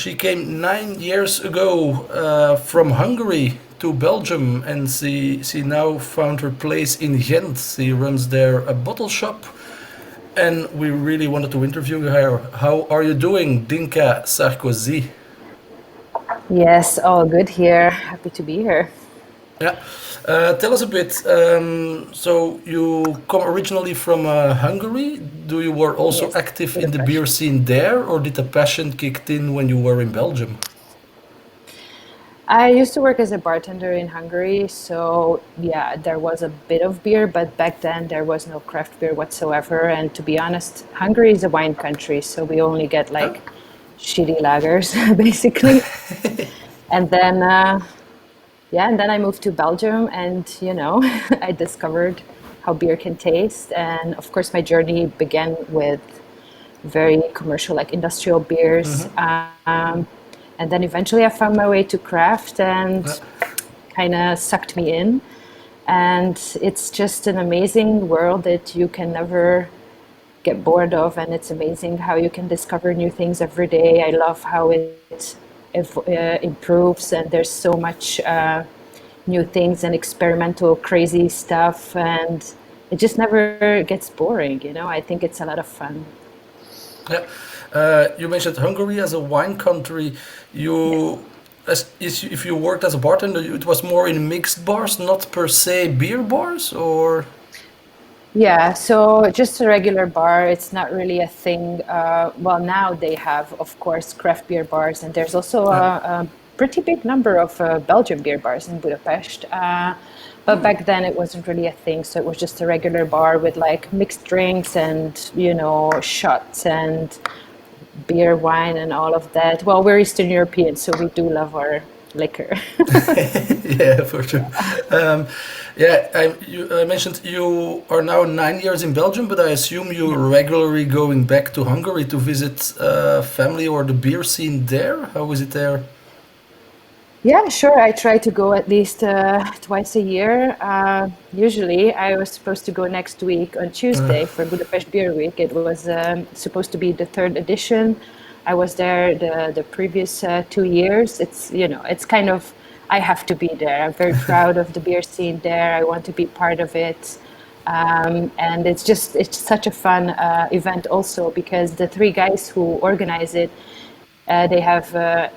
She came 9 years ago from Hungary to Belgium, and she now found her place in Ghent. She runs there a bottle shop, and we really wanted to interview her. How are you doing, Dinka Sarkozy? Yes, all good here. Happy to be here. Yeah. Tell us a bit. So you come originally from Hungary. Do you were also Yes, active in the beer Budapest. scene there, or did the passion kicked in when you were in Belgium? I used to work as a bartender in Hungary, so yeah, there was a bit of beer, but back then there was no craft beer whatsoever. And to be honest, Hungary is a wine country, so we only get Huh? like shitty lagers, basically. And then, yeah, and then I moved to Belgium, and I discovered how beer can taste. And of course, my journey began with very commercial, like industrial beers. And then eventually I found my way to craft Yeah. and kind of sucked me in. And it's just an amazing world that you can never get bored of. And it's amazing how you can discover new things every day. I love how it improves, and there's so much new things and experimental, crazy stuff. And it just never gets boring. I think it's a lot of fun. Yeah. You mentioned Hungary as a wine country. Yes. If you worked as a bartender, it was more in mixed bars, not per se beer bars, or. Yeah, so just a regular bar, it's not really a thing. Well, now they have, of course, craft beer bars, and there's also Yeah. a pretty big number of Belgian beer bars in Budapest. But back then it wasn't really a thing, so it was just a regular bar with like mixed drinks and, shots and beer, wine, and all of that. Well, we're Eastern European, so we do love our liquor. Yeah, for sure. Um, yeah, I mentioned you are now 9 years in Belgium, but I assume you're Yes. regularly going back to Hungary to visit family or the beer scene there. How is it there? Yeah, sure. I try to go at least twice a year. Usually, I was supposed to go next week on Tuesday for Budapest Beer Week. It was supposed to be the third edition. I was there the previous 2 years. It's kind of, I have to be there. I'm very proud of the beer scene there. I want to be part of it. And it's such a fun event also because the three guys who organize it, they have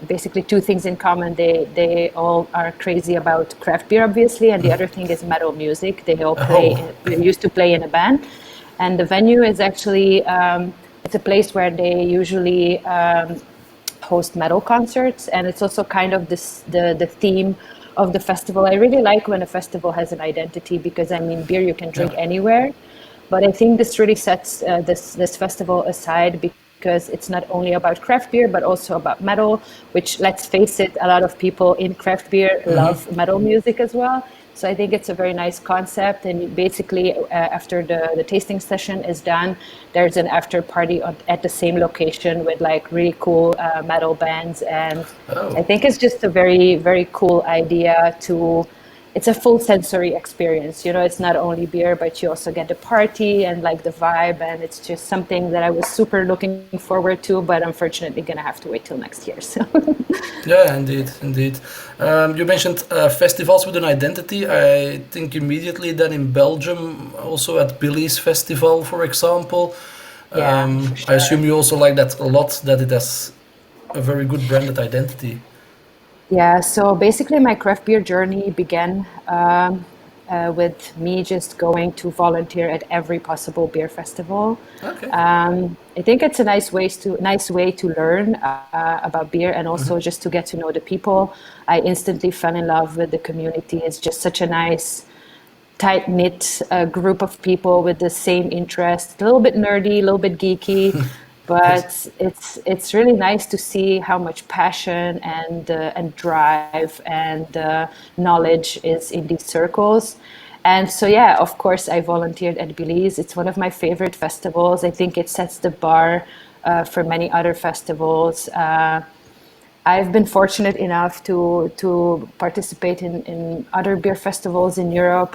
basically two things in common. They all are crazy about craft beer, obviously, and the other thing is metal music. They all Oh, they used to play in a band, and the venue is actually it's a place where they usually host metal concerts, and it's also kind of the theme of the festival. I really like when a festival has an identity because I mean, beer you can yeah. drink anywhere, but I think this really sets this festival aside because it's not only about craft beer but also about metal, which, let's face it, a lot of people in craft beer love metal music as well. So I think it's a very nice concept. And basically, after the tasting session is done, there's an after party at the same location with like really cool metal bands. And I Oh. think it's just a very, very cool idea to it's a full sensory experience. It's not only beer, but you also get the party and like the vibe. And it's just something that I was super looking forward to, but unfortunately going to have to wait till next year. So, Yeah, indeed, indeed. You mentioned festivals with an identity. I think immediately then in Belgium, also at Billy's Festival, for example. yeah, for I sure. assume you also like that a lot, that it has a very good branded identity. Yeah, so basically, my craft beer journey began with me just going to volunteer at every possible beer festival. Okay. I think it's a nice way to learn about beer and also just to get to know the people. I instantly fell in love with the community. It's just such a nice, tight knit group of people with the same interest. A little bit nerdy, a little bit geeky, Yes. but it's really nice to see how much passion and drive and knowledge is in these circles. And so, yeah, of course, I volunteered at Belize. It's one of my favorite festivals. I think it sets the bar for many other festivals. I've been fortunate enough to participate in other beer festivals in Europe.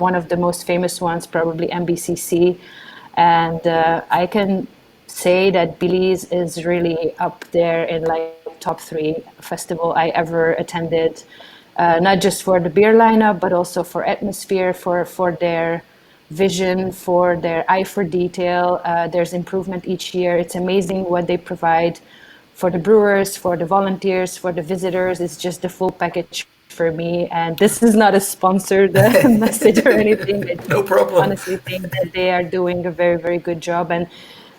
One of the most famous ones, probably MBCC, and I can say that Belize is really up there in like top three festival I ever attended. Not just for the beer lineup, but also for atmosphere, for their vision, for their eye for detail. There's improvement each year. It's amazing what they provide for the brewers, for the volunteers, for the visitors. It's just the full package for me. And this is not a sponsored message or anything. I No just problem. honestly think that they are doing a very, very good job. And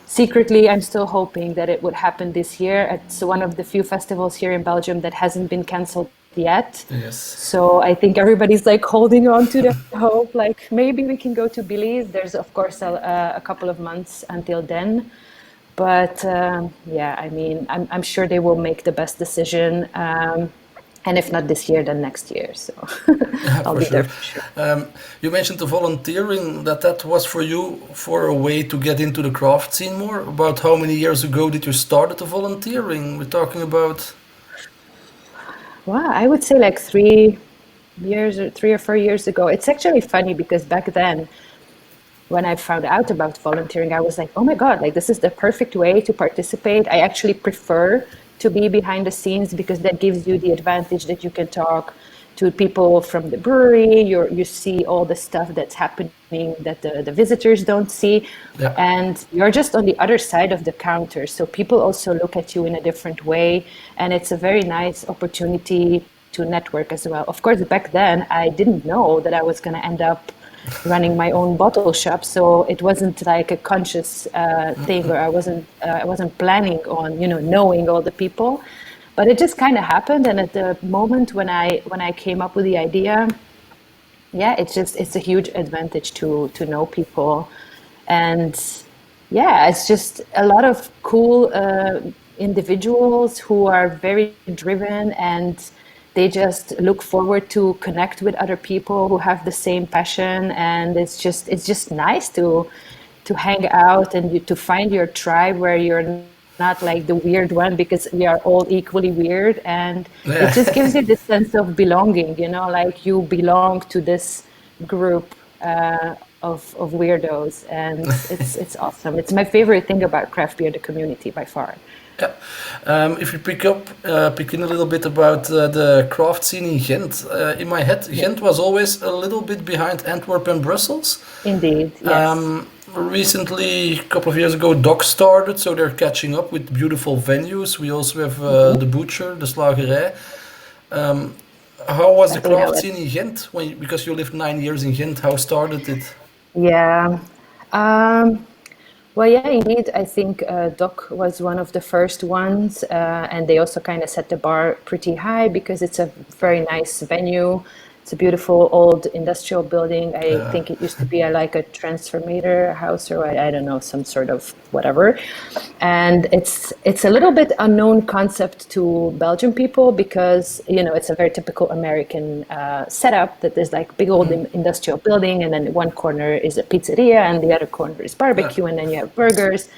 secretly, I'm still hoping that it would happen this year. It's one of the few festivals here in Belgium that hasn't been canceled yet. Yes. So I think everybody's like holding on to the hope, like maybe we can go to Belize. There's of course a couple of months until then, but yeah, I mean, I'm sure they will make the best decision. And if not this year, then next year. So Yeah, I'll for be there sure. for sure. You mentioned the volunteering, that was for you for a way to get into the craft scene more. About how many years ago did you start the volunteering? We're talking about. Wow, I would say like 3 years or 3 or 4 years ago. It's actually funny because back then, when I found out about volunteering, I was like, oh my God, like this is the perfect way to participate. I actually prefer to be behind the scenes because that gives you the advantage that you can talk to people from the brewery. You see all the stuff that's happening that the visitors don't see. Yeah. And you're just on the other side of the counter. So people also look at you in a different way. And it's a very nice opportunity to network as well. Of course, back then, I didn't know that I was going to end up running my own bottle shop, so it wasn't like a conscious thing, or I wasn't planning on knowing all the people, but it just kind of happened. And at the moment when I came up with the idea, yeah, it's a huge advantage to know people. And yeah, it's just a lot of cool individuals who are very driven, and they just look forward to connect with other people who have the same passion. And it's just nice to hang out and to find your tribe where you're not like the weird one, because we are all equally weird. And it just gives you Yeah. this sense of belonging, like you belong to this group of weirdos. And it's awesome. It's my favorite thing about craft beer, the community, by far. Yeah. If you pick in a little bit about the craft scene in Ghent, in my head, Yeah, Ghent was always a little bit behind Antwerp and Brussels. indeed, yes. Recently, a couple of years ago, Doc started, so they're catching up with beautiful venues. We also have the Butcher, the Slagerij. Um, how was the You know craft it. scene in Ghent? Because you lived 9 years in Ghent, how started it? Yeah. Um, Well, yeah, indeed. I think Doc was one of the first ones, and they also kind of set the bar pretty high because it's a very nice venue. It's a beautiful old industrial building. I think it used to be like a transformator house, or I don't know, some sort of whatever. And it's a little bit unknown concept to Belgian people because it's a very typical American setup, that there's like big old industrial building, and then one corner is a pizzeria and the other corner is Yeah. barbecue, and then you have burgers,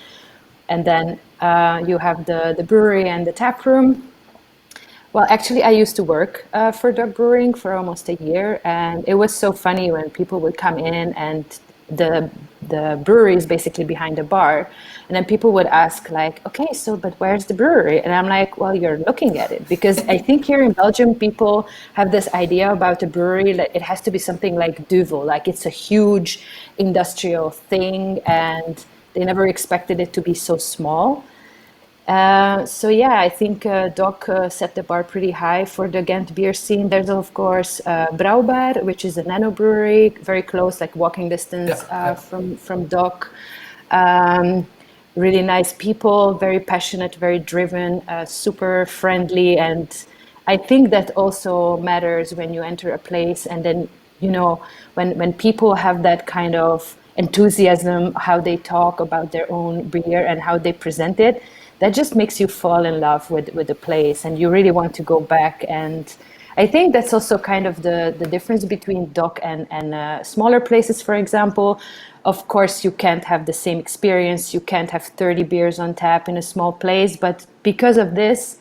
and then you have the brewery and the tap room. Well, actually, I used to work for Dog Brewing for almost a year, and it was so funny when people would come in, and the brewery is basically behind the bar, and then people would ask like, "Okay, so but where's the brewery?" And I'm like, "Well, you're looking at it," because I think here in Belgium people have this idea about a brewery that it has to be something like Duvel, like it's a huge industrial thing, and they never expected it to be so small. So yeah, I think Doc set the bar pretty high for the Ghent beer scene. There's of course Brouwbaar, which is a nano brewery, very close, like walking distance Yeah. Yeah. from Doc. Um, Really nice people, very passionate, very driven, super friendly, and I think that also matters when you enter a place, and then when people have that kind of enthusiasm, how they talk about their own beer and how they present it, that just makes you fall in love with the place, and you really want to go back. And I think that's also kind of the difference between Dock and smaller places, for example. Of course, you can't have the same experience. You can't have 30 beers on tap in a small place, but because of this,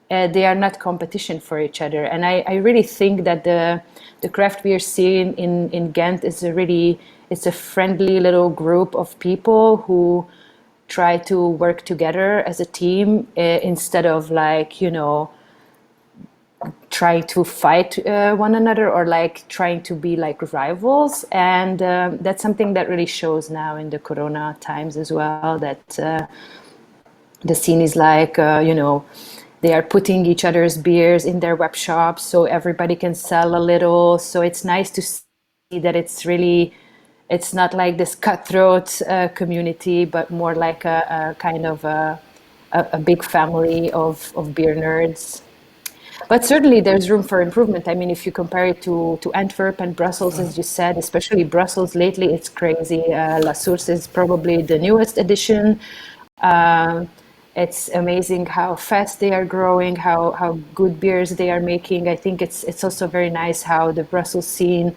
they are not competition for each other. And I really think that the craft beer scene in Ghent is it's a friendly little group of people who try to work together as a team instead of like, trying to fight one another or like trying to be like rivals. And that's something that really shows now in the Corona times as well, that the scene is like, they are putting each other's beers in their web shops so everybody can sell a little. So it's nice to see that it's not like this cutthroat community, but more like a kind of a big family of beer nerds. But certainly there's room for improvement. I mean, if you compare it to Antwerp and Brussels, as you said, especially Brussels lately, it's crazy. La Source is probably the newest addition. Um, it's amazing how fast they are growing, how good beers they are making. I think it's also very nice how the Brussels scene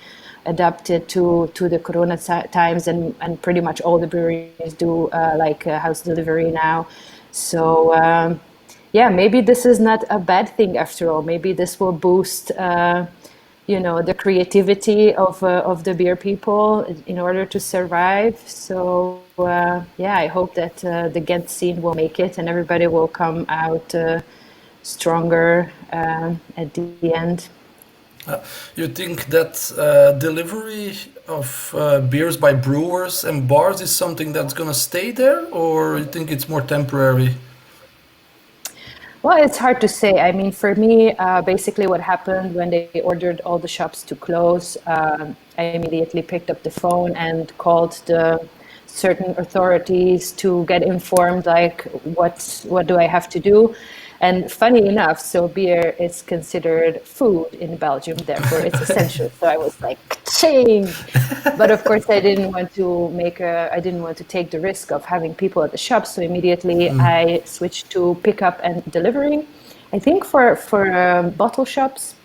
adapted to the Corona times, and pretty much all the breweries do house delivery now. So yeah, maybe this is not a bad thing after all. Maybe this will boost, the creativity of the beer people in order to survive. So yeah, I hope that the Ghent scene will make it and everybody will come out stronger at the end. You think that delivery of beers by brewers and bars is something that's gonna stay there, or you think it's more temporary? Well, it's hard to say. I mean, for me, basically what happened when they ordered all the shops to close, I immediately picked up the phone and called the certain authorities to get informed, like what do I have to do? And funny enough, so beer is considered food in Belgium, therefore it's essential. So I was like, ching. But of course, I didn't want to take the risk of having people at the shop. So immediately I switched to pickup and delivery. I think for bottle shops,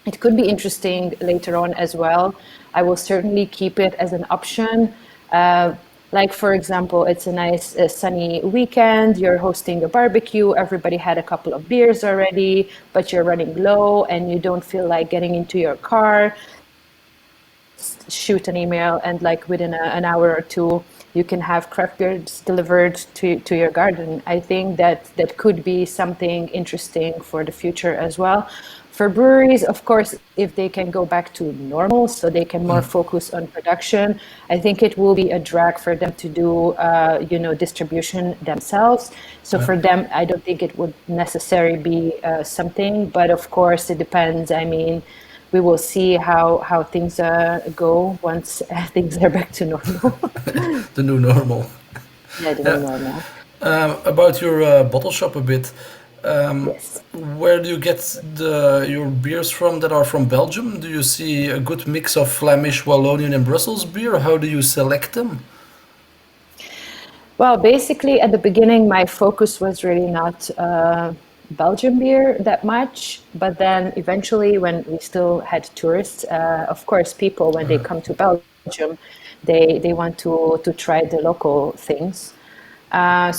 it could be interesting later on as well. I will certainly keep it as an option. Uh, like, for example, it's a nice sunny weekend, you're hosting a barbecue, everybody had a couple of beers already, but you're running low and you don't feel like getting into your car. Just shoot an email, and like within an hour or two, you can have craft beers delivered to your garden. I think that could be something interesting for the future as well. For breweries, of course, if they can go back to normal, so they can more focus on production, I think it will be a drag for them to do, distribution themselves. So Yeah. for them, I don't think it would necessarily be something, but of course, it depends. I mean, we will see how things go once things are back to normal. The new normal. Yeah, the new Yeah. normal. About your bottle shop a bit. Um, Yes. where do you get your beers from that are from Belgium? Do you see a good mix of Flemish, Wallonian, and Brussels beer? How do you select them? Well, basically, at the beginning, my focus was really not Belgian beer that much. But then eventually, when we still had tourists, of course, people, when they come to Belgium, they want to try the local things.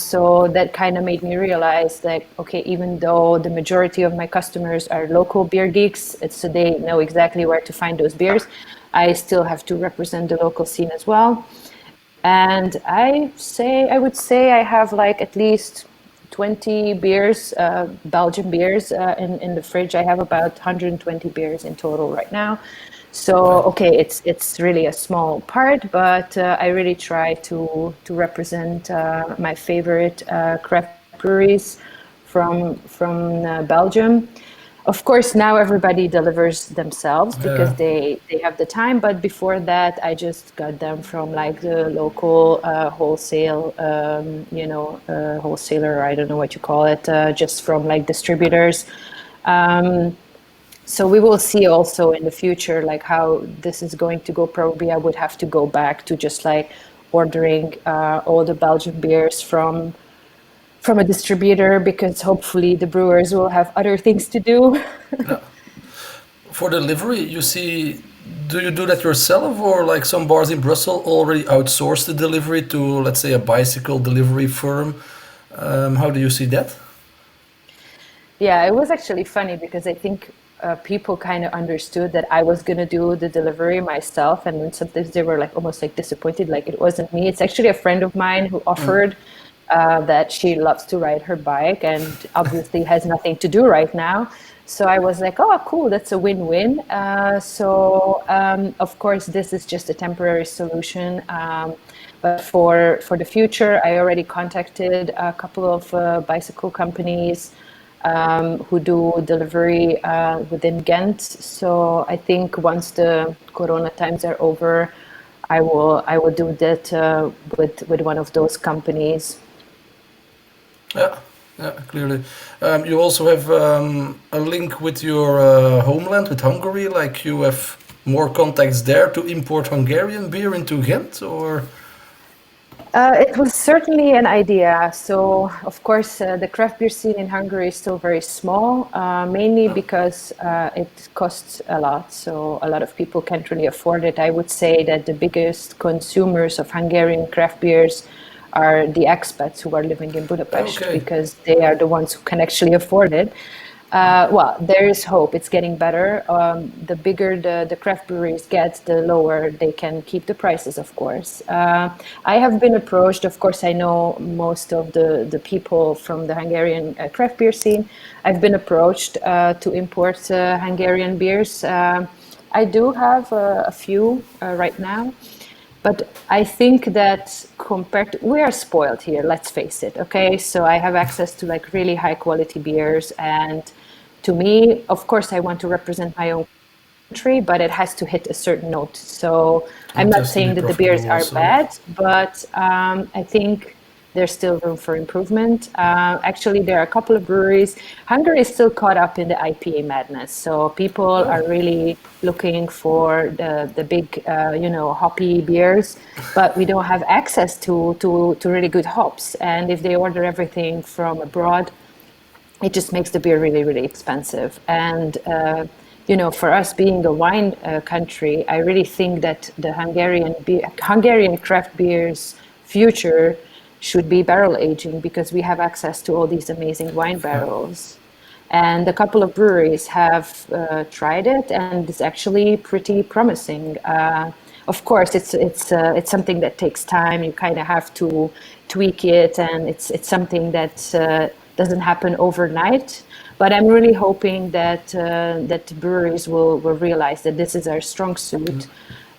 So that kind of made me realize that, okay, even though the majority of my customers are local beer geeks, so they know exactly where to find those beers, I still have to represent the local scene as well. And I would say I have like at least 20 beers, Belgian beers, in the fridge. I have about 120 beers in total right now. So Right. okay, it's really a small part, but I really try to represent my favorite craft breweries from Belgium. Of course, now everybody delivers themselves because Yeah. they have the time. But before that, I just got them from like the local wholesale, wholesaler. I don't know what you call it, just from like distributors. So we will see also in the future like how this is going to go. Probably I would have to go back to just like ordering all the Belgian beers from a distributor, because hopefully the brewers will have other things to do. Yeah. For delivery, you see, do you do that yourself, or like some bars in Brussels already outsource the delivery to, let's say, a bicycle delivery firm? How do you see that? Yeah, it was actually funny because I think people kind of understood that I was gonna do the delivery myself, and then sometimes they were like almost like disappointed, like it wasn't me. It's actually a friend of mine who offered. that she loves to ride her bike and obviously has nothing to do right now. So I was like, oh, cool, that's a win-win. Of course, this is just a temporary solution. But for the future, I already contacted a couple of bicycle companies who do delivery within Ghent. So I think once the Corona times are over, I will do that with one of those companies. Yeah, yeah, clearly. You also have a link with your homeland, with Hungary, like you have more contacts there to import Hungarian beer into Ghent, or? It was certainly an idea. So, of course, the craft beer scene in Hungary is still very small, mainly because it costs a lot. So, a lot of people can't really afford it. I would say that the biggest consumers of Hungarian craft beers are the expats who are living in Budapest Okay. because they are the ones who can actually afford it. Well, there is hope. It's getting better. The bigger the craft breweries get, the lower they can keep the prices, of course. I have been approached, of course, I know most of the people from the Hungarian craft beer scene. I've been approached to import Hungarian beers. I do have a few right now. But I think that compared to, we are spoiled here, let's face it, okay? So I have access to like really high quality beers. And to me, of course, I want to represent my own country, but it has to hit a certain note. So I'm It not has to be saying that the beers profitable are also, yeah. bad, but I think there's still room for improvement. Actually, there are a couple of breweries. Hungary is still caught up in the IPA madness. So people Oh, are really looking for the big, hoppy beers, but we don't have access to really good hops. And if they order everything from abroad, it just makes the beer really, really expensive. And for us being a wine country, I really think that the Hungarian craft beer's future should be barrel aging because we have access to all these amazing wine yeah. barrels. And a couple of breweries have tried it, and it's actually pretty promising. Of course, it's something that takes time. You kind of have to tweak it, and it's something that doesn't happen overnight. But I'm really hoping that breweries will realize that this is our strong suit.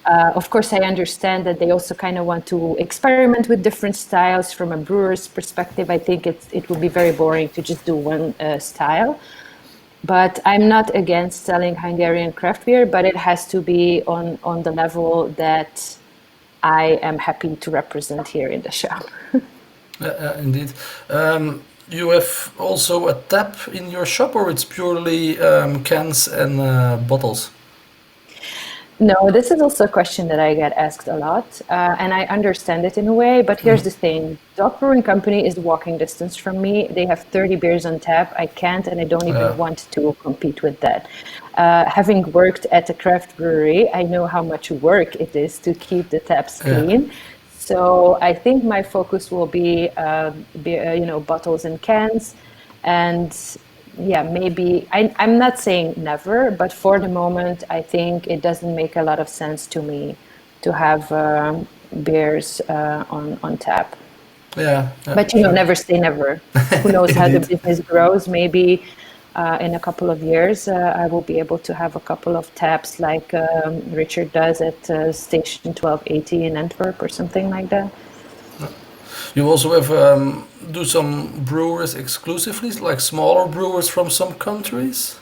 Of course, I understand that they also kind of want to experiment with different styles from a brewer's perspective. I think it would be very boring to just do one style. But I'm not against selling Hungarian craft beer, but it has to be on the level that I am happy to represent here in the shop. Indeed. You have also a tap in your shop, or it's purely cans and bottles? No, this is also a question that I get asked a lot, and I understand it in a way. But here's the thing: Dog Brewing Company is walking distance from me. They have 30 beers on tap. I can't, and I don't Yeah. even want to compete with that. Having worked at a craft brewery, I know how much work it is to keep the taps Yeah. clean. So I think my focus will be bottles and cans, and yeah, maybe I'm not saying never, but for the moment, I think it doesn't make a lot of sense to me to have beers on tap. Yeah. Yeah. But Sure. never say never. Who knows how the Indeed. business grows? Maybe in a couple of years, I will be able to have a couple of taps like Richard does at Station 1280 in Antwerp or something like that. You also have do some brewers exclusively, like smaller brewers from some countries.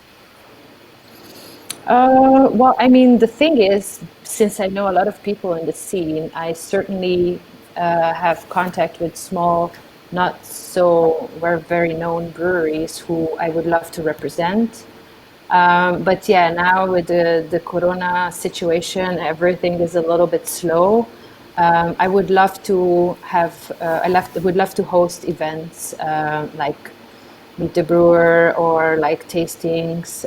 Well, I mean, the thing is, since I know a lot of people in the scene, I certainly have contact with small, not so very known breweries who I would love to represent. But yeah, now with the Corona situation, everything is a little bit slow. I would love to would love to host events like Meet the Brewer or like tastings.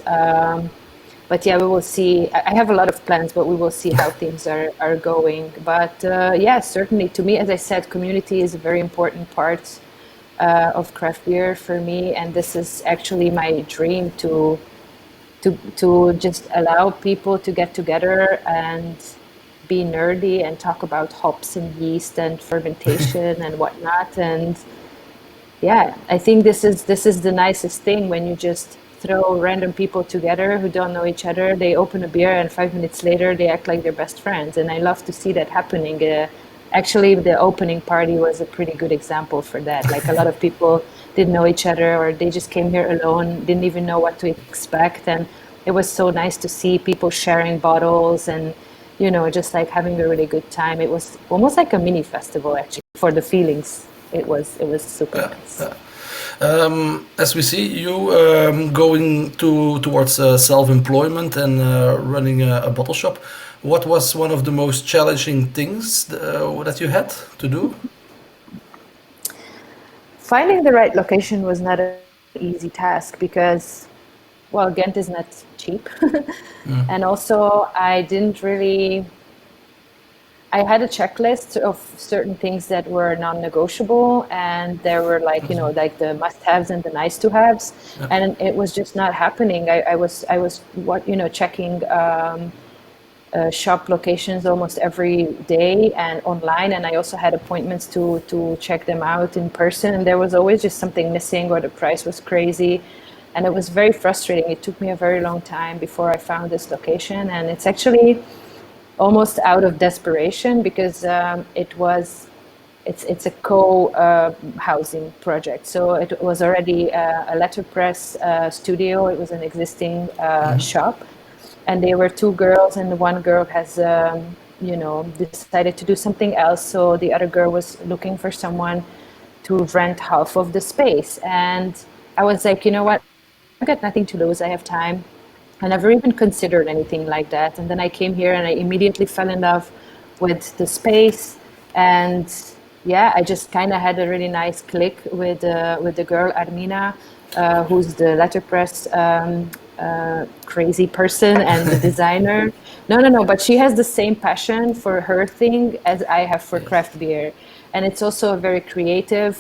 But yeah, we will see. I have a lot of plans, but we will see how things are going. But yeah, certainly to me, as I said, community is a very important part of craft beer for me, and this is actually my dream to just allow people to get together and be nerdy and talk about hops and yeast and fermentation and whatnot. And yeah, I think this is the nicest thing when you just throw random people together who don't know each other. They open a beer, and 5 minutes later, they act like they're best friends. And I love to see that happening. Actually, the opening party was a pretty good example for that. Like a lot of people didn't know each other, or they just came here alone, didn't even know what to expect, and it was so nice to see people sharing bottles and just like having a really good time. It was almost like a mini festival actually for the feelings. It was super Yeah, nice. yeah. As we see you going towards self-employment and running a bottle shop, what was one of the most challenging things that you had to do? Finding the right location was not an easy task because, well, Ghent is not cheap. And also, I had a checklist of certain things that were non-negotiable, and there were like the must-haves and the nice-to-haves, and it was just not happening. I was checking shop locations almost every day and online, and I also had appointments to check them out in person, and there was always just something missing or the price was crazy, and it was very frustrating. It took me a very long time before I found this location, and it's actually almost out of desperation because it's a co housing project. So it was already a letterpress studio. It was an existing shop, and they were two girls, and the one girl has decided to do something else. So the other girl was looking for someone to rent half of the space, and I was like, you know what? I've got nothing to lose. I have time. I never even considered anything like that. And then I came here and I immediately fell in love with the space. And yeah, I just kind of had a really nice click with the girl Armina, who's the letterpress crazy person and the designer. No, no, no, but she has the same passion for her thing as I have for craft beer. And it's also a very creative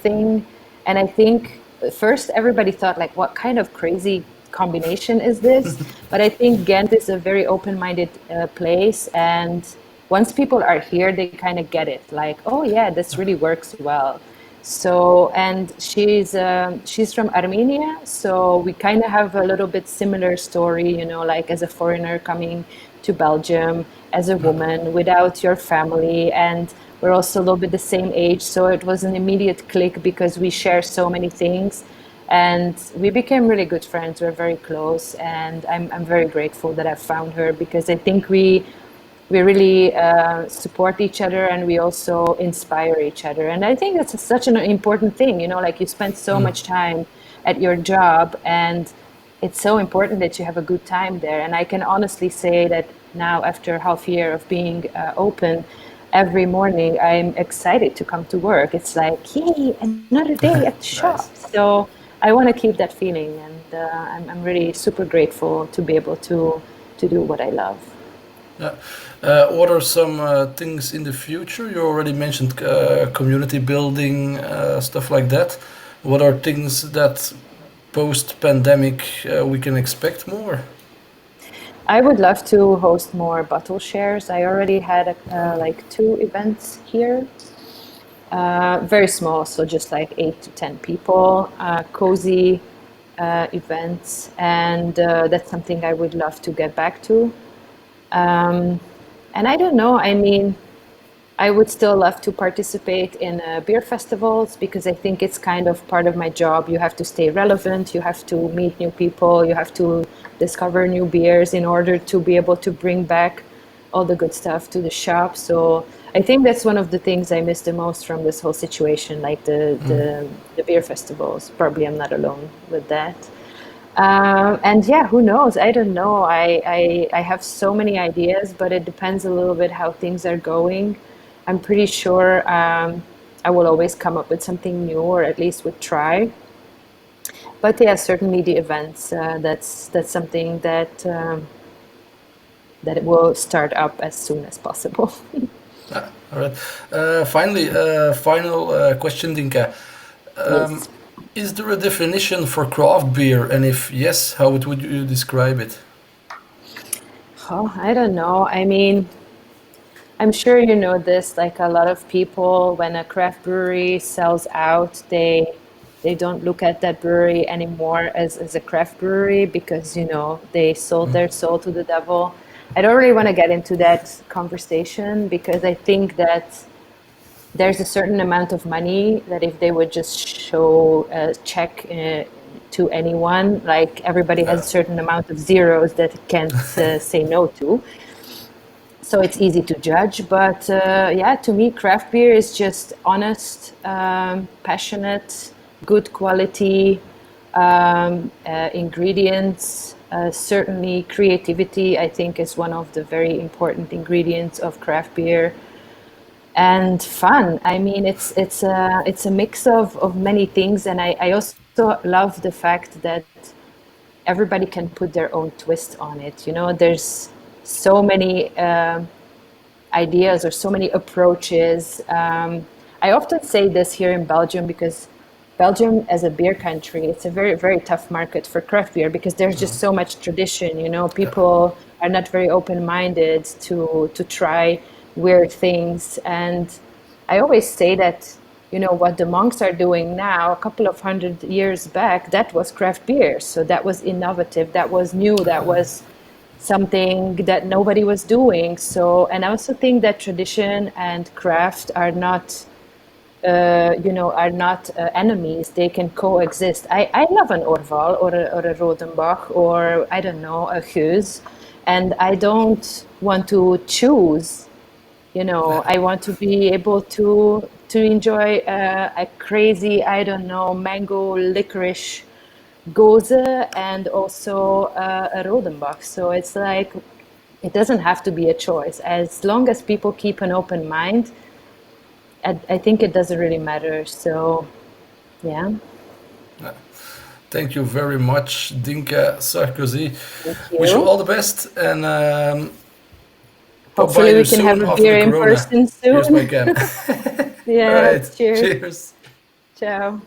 thing. And I think first everybody thought like, what kind of crazy combination is this? But I think Ghent is a very open-minded place, and once people are here, they kind of get it. Like, oh yeah, this really works well. So, and she's from Armenia, so we kind of have a little bit similar story, like as a foreigner coming to Belgium as a woman without your family, and we're also a little bit the same age, so it was an immediate click because we share so many things, and we became really good friends. We're very close, and I'm very grateful that I found her because I think we really support each other, and we also inspire each other. And I think that's such an important thing, like you spend so much time at your job, and it's so important that you have a good time there. And I can honestly say that now, after half a year of being open, every morning I'm excited to come to work. It's like, yay, another day at the shop. Nice. So I want to keep that feeling, and I'm really super grateful to be able to do what I love. Yeah. What are some things in the future? You already mentioned community building, stuff like that. What are things that post-pandemic we can expect more? I would love to host more bottle shares. I already had like two events here, very small, so just like 8 to 10 people, cozy events, and that's something I would love to get back to. And I don't know, I mean, I would still love to participate in beer festivals because I think it's kind of part of my job. You have to stay relevant, you have to meet new people, you have to discover new beers in order to be able to bring back all the good stuff to the shop. So I think that's one of the things I miss the most from this whole situation, like the beer festivals. Probably I'm not alone with that. And yeah, who knows? I don't know. I have so many ideas, but it depends a little bit how things are going. I'm pretty sure I will always come up with something new, or at least would try. But yeah, certainly the events. That's something that will start up as soon as possible. Ah, all right. Finally, final question, Dinka. Um, Yes. is there a definition for craft beer? And if yes, how would you describe it? Oh, I don't know. I mean, I'm sure you know this, like a lot of people, when a craft brewery sells out, they They don't look at that brewery anymore as a craft brewery because, they sold their soul to the devil. I don't really want to get into that conversation because I think that there's a certain amount of money that if they would just show a check to anyone, like everybody has a Yeah. certain amount of zeros that it can't say no to. So it's easy to judge. But yeah, to me, craft beer is just honest, passionate, good quality ingredients. Certainly, creativity, I think, is one of the very important ingredients of craft beer, and fun. I mean, it's a mix of many things, and I also love the fact that everybody can put their own twist on it. There's so many ideas or so many approaches. I often say this here in Belgium because Belgium, as a beer country, it's a very, very tough market for craft beer because there's just so much tradition. Yeah. People are not very open-minded to try weird things. And I always say that, what the monks are doing now, a couple of 100 years back, that was craft beer. So that was innovative, that was new, that was something that nobody was doing. So, and I also think that tradition and craft are not enemies. They can coexist. I love an Orval or a Rodenbach or I don't know, a Gueuze, and I don't want to choose. I want to be able to enjoy a crazy, I don't know, mango licorice Gose and also a Rodenbach. So it's like it doesn't have to be a choice. As long as people keep an open mind, I think it doesn't really matter. So, yeah, Thank you very much, Dinka Sarkozy. thank Wish you you. all the best and pop by Hopefully, you we can have soon a after the beer in corona. person Here's my soon. can. All Yeah, right. cheers. Cheers. Ciao.